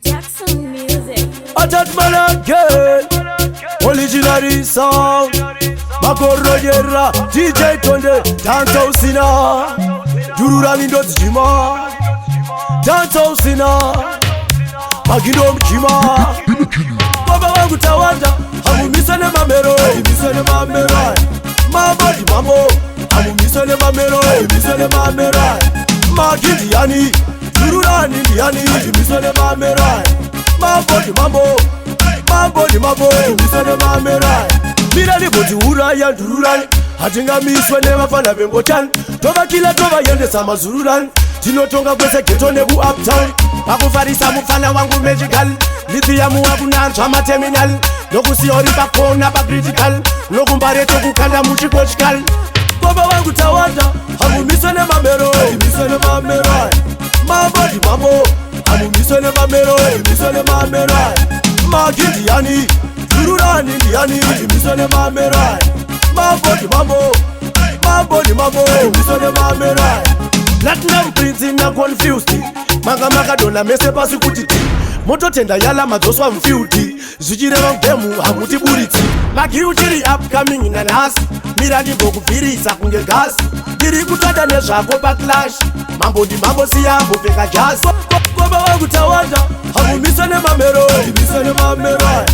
Jackson music. Tatman again, originary song. Makoro yera, DJ Tonde, Danta usina. Jururani ndo tijima, Danta usina. Magindo mkima. Baba wangu tawanda, hamumisane mamero, misane mamero. Mambo di mambo, hamumisane mamero, misane mamero. Magindi yani, jururani yani, misane mamero. Mambo di mambo, mambo di mambo, misane mamero. Mira ni boti uraya ndururan, Hatimiswe ne bafana bengotan. Toba kila toba yende sama zururan. Tinotonga kwese ketone bu uptown. Bakufarisa mufana wangu magical. Lithium wakunanzwa terminal. Nokusiori pakona pa critical. Nokumbare tokukanda muchikochikal. Baba wangu tawanda, hamumisane mamero, misane mamero. Mambo di mambo, hamumisane mamero, misane mamero. Magindi yani, jururani yani, misane mamero. Mambo di mambo, mambo di mambo, misane mamero. Platinum printing na confused. Manga dona mese pasi kutiti. Moto tenda yala madoswa mfiuti. Zujireva mdemu hamuti buriti. Magi uchiri upcoming in an ass. Mirani boku firisa kunge gas. Diri kutata nezvako backlash. Mambo di mambo siyambo peka jazz. Baba wangu tawanda, hamumisane mamero, misane mamero.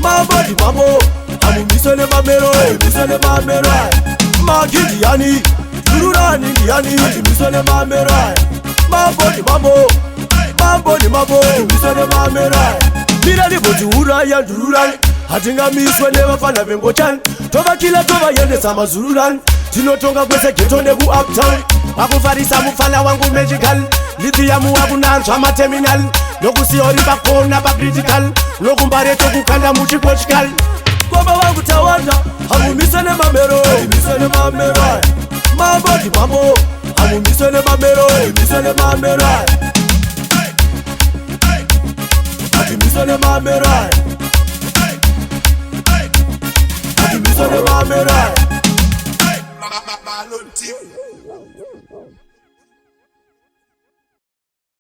Mambo di mambo, hamumisane mamero, misane mamero. Magindi yani, jururani yani, misane mamero. Mambo di mambo, mambo di mambo, misane mamero. Mira ni boti uraya ndururan, Hatimiswe ne bafana bengochan. Toba kila toba yende sama zururan. Tinotonga kwese ketone bu uptown. Bakufarisa mufana wangu magical. Lithium wakunanzwa terminal. Nokusiori pakona pa critical. Nokumbare tokukanda muchikochikal. Baba wangu tawanda, hamumisane mamero, misane mamero. Mambo di mambo, hamumisane mamero, misane mamero. Hatimiswe mamero, Hatimiswe mamero.